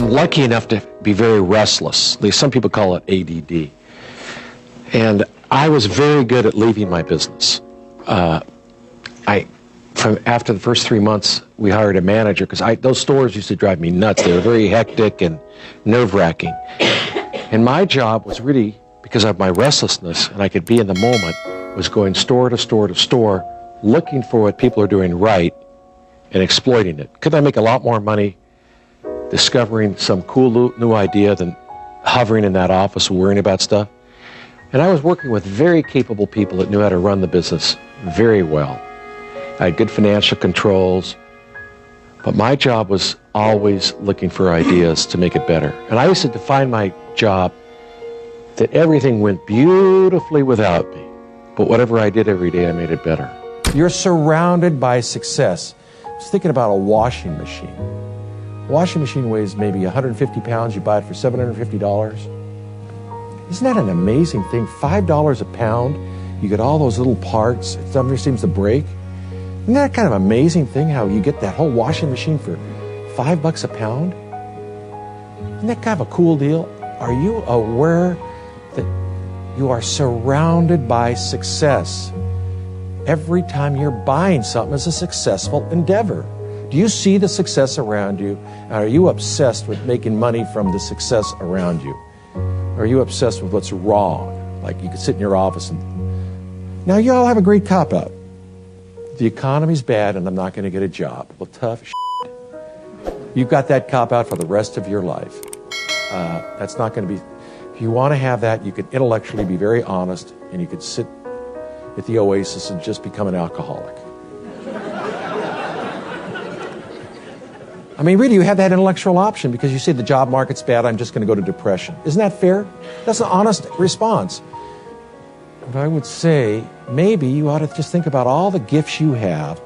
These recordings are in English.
I'm lucky enough to be very restless. At least some people call it ADD. And I was very good at leaving my business. After the first 3 months, we hired a manager because those stores used to drive me nuts. They were very hectic and nerve-wracking. And my job was really, because of my restlessness, and I could be in the moment, was going store to store to store, looking for what people are doing right and exploiting it. Could I make a lot more money discovering some cool new idea than hovering in that office worrying about stuff? And I was working with very capable people that knew how to run the business very well. I had good financial controls, but my job was always looking for ideas to make it better. And I used to define my job that everything went beautifully without me, but whatever I did every day, I made it better. You're surrounded by success. I was thinking about a washing machine. A washing machine weighs maybe 150 pounds. You buy it for $750. Isn't that an amazing thing? $5 a pound. You get all those little parts. It never seems to break. Isn't that kind of amazing thing how you get that whole washing machine for $5 a pound? Isn't that kind of a cool deal? Are you aware that you are surrounded by success? Every time you're buying something is a successful endeavor. Do you see the success around you? Are you obsessed with making money from the success around you? Are you obsessed with what's wrong? Like you could sit in your office and... Now you all have a great cop-out. The economy's bad and I'm not going to get a job. Well, tough shit. You've got that cop-out for the rest of your life. That's not going to be... If you want to have that, you could intellectually be very honest and you could sit at the Oasis and just become an alcoholic. I mean, really, you have that intellectual option because you say the job market's bad, I'm just going to go to depression. Isn't that fair? That's an honest response. But I would say maybe you ought to just think about all the gifts you have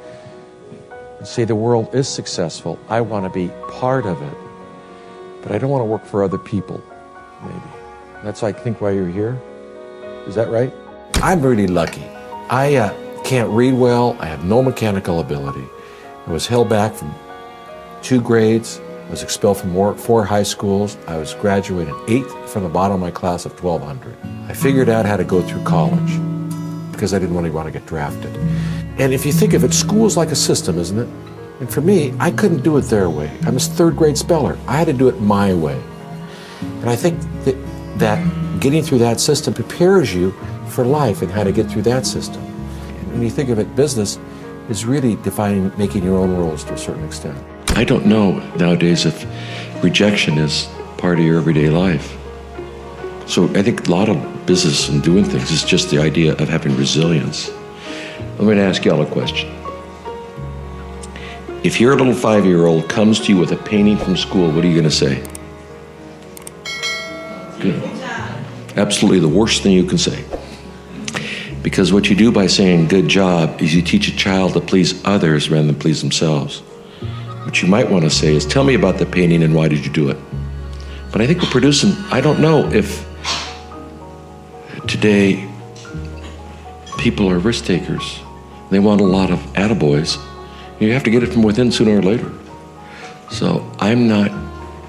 and say the world is successful. I want to be part of it, but I don't want to work for other people, maybe. That's, I think, why you're here. Is that right? I'm really lucky. I can't read well. I have no mechanical ability. I was held back from 2 grades. I was expelled from 4 high schools. I was graduated 8th from the bottom of my class of 1,200. I figured out how to go through college because I didn't really want to get drafted. And if you think of it, school's like a system, isn't it? And for me, I couldn't do it their way. I'm a 3rd grade speller. I had to do it my way. And I think that getting through that system prepares you for life and how to get through that system. And when you think of it, business is really defining, making your own rules to a certain extent. I don't know nowadays if rejection is part of your everyday life. So I think a lot of business and doing things is just the idea of having resilience. I'm going to ask y'all a question. If your little 5-year-old comes to you with a painting from school, what are you going to say? Good. Absolutely the worst thing you can say. Because what you do by saying good job is you teach a child to please others rather than please themselves. What you might want to say is, tell me about the painting and why did you do it? But I think we're producing, I don't know if today people are risk takers. They want a lot of attaboys. You have to get it from within sooner or later. So I'm not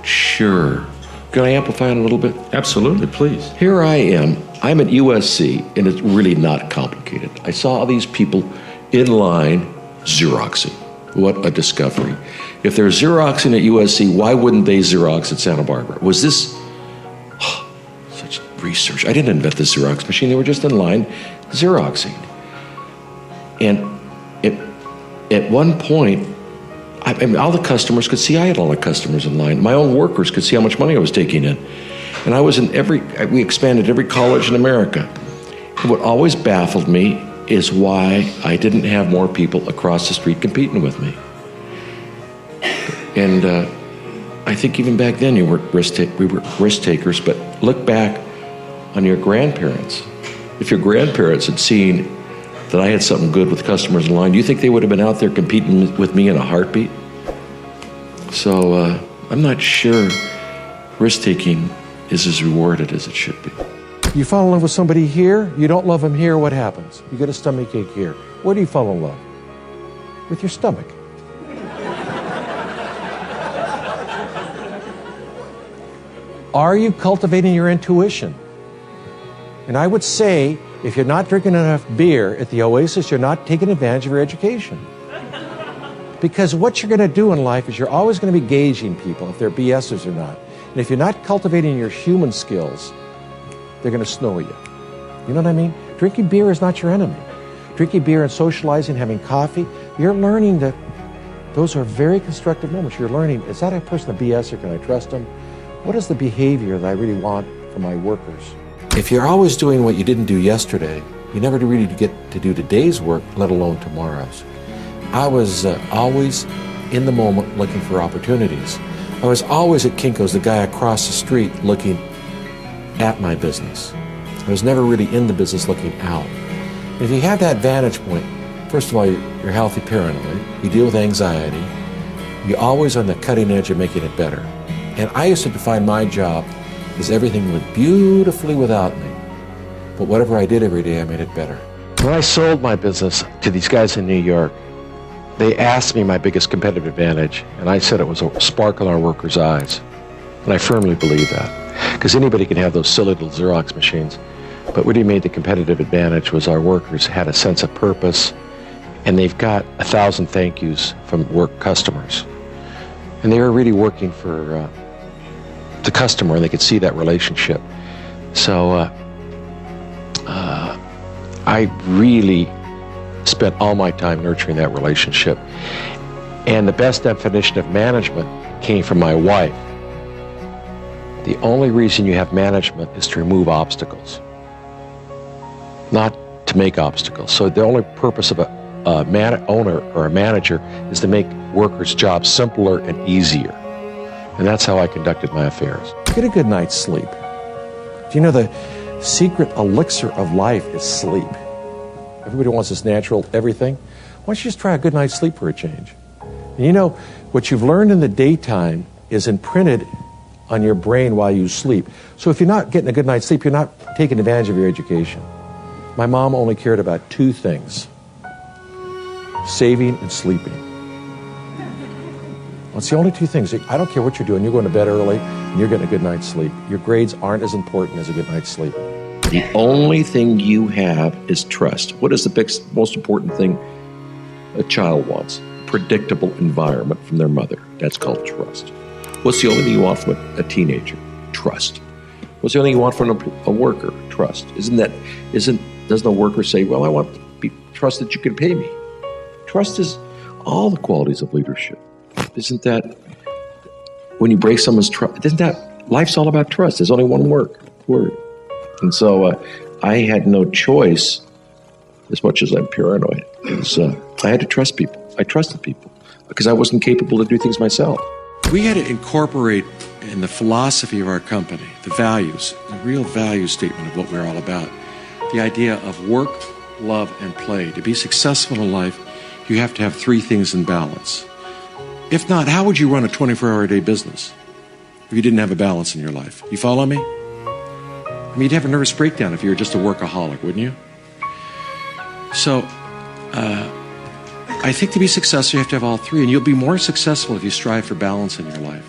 sure. Can I amplify it a little bit? Absolutely, please. Here I am. I'm at USC, and it's really not complicated. I saw all these people in line Xeroxing. What a discovery. If they're Xeroxing at USC, why wouldn't they Xerox at Santa Barbara? Was this such research? I didn't invent the Xerox machine. They were just in line Xeroxing. And at one point, I mean, all the customers could see I had a lot of customers in line. My own workers could see how much money I was taking in. And I was in we expanded every college in America. And what always baffled me is why I didn't have more people across the street competing with me. And I think even back then we were risk takers, but look back on your grandparents. If your grandparents had seen that I had something good with customers in line, do you think they would have been out there competing with me in a heartbeat? So I'm not sure risk-taking is as rewarded as it should be. You fall in love with somebody here, you don't love them here, what happens? You get a stomach ache here. Where do you fall in love? With your stomach. Are you cultivating your intuition? And I would say, if you're not drinking enough beer at the Oasis, you're not taking advantage of your education. Because what you're going to do in life is you're always going to be gauging people, if they're BSers or not. And if you're not cultivating your human skills, they're going to snow you. You know what I mean? Drinking beer is not your enemy. Drinking beer and socializing, having coffee, you're learning that those are very constructive moments. You're learning, is that a person a BSer? Can I trust them? What is the behavior that I really want from my workers? If you're always doing what you didn't do yesterday, you never really get to do today's work, let alone tomorrow's. I was always in the moment looking for opportunities. I was always at Kinko's, the guy across the street, looking at my business. I was never really in the business looking out. And if you have that vantage point, first of all, you're healthy paranoid, you deal with anxiety, you're always on the cutting edge of making it better. And I used to define my job as everything went beautifully without me, but whatever I did every day, I made it better. When I sold my business to these guys in New York, they asked me my biggest competitive advantage, and I said it was a sparkle in our workers' eyes. And I firmly believe that. Because anybody can have those silly little Xerox machines. But what he made the competitive advantage was our workers had a sense of purpose, and they've got 1,000 thank yous from work customers. And they were really working for the customer, and they could see that relationship. So I really spent all my time nurturing that relationship. And the best definition of management came from my wife. The only reason you have management is to remove obstacles, not to make obstacles. So the only purpose of a owner or a manager is to make workers' jobs simpler and easier. And that's how I conducted my affairs. Get a good night's sleep. Do you know the secret elixir of life is sleep? Everybody wants this natural everything. Why don't you just try a good night's sleep for a change? And you know, what you've learned in the daytime is imprinted on your brain while you sleep. So if you're not getting a good night's sleep, you're not taking advantage of your education. My mom only cared about two things: saving and sleeping. Well, it's the only two things. I don't care what you're doing. You're going to bed early and you're getting a good night's sleep. Your grades aren't as important as a good night's sleep. The only thing you have is trust. What is the most important thing a child wants? A predictable environment from their mother. That's called trust. What's the only thing you want from a teenager? Trust. What's the only thing you want from a worker? Trust. Doesn't a worker say, well, I want to be trust that you can pay me? Trust is all the qualities of leadership. Isn't that, when you break someone's trust, isn't that, life's all about trust. There's only one word. And so I had no choice, as much as I'm paranoid, I had to trust people. I trusted people because I wasn't capable to do things myself. We had to incorporate in the philosophy of our company, the values, the real value statement of what we're all about. The idea of work, love, and play. To be successful in life, you have to have three things in balance. If not, how would you run a 24-hour-a-day business if you didn't have a balance in your life? You follow me? I mean, you'd have a nervous breakdown if you were just a workaholic, wouldn't you? So, I think to be successful, you have to have all three, and you'll be more successful if you strive for balance in your life.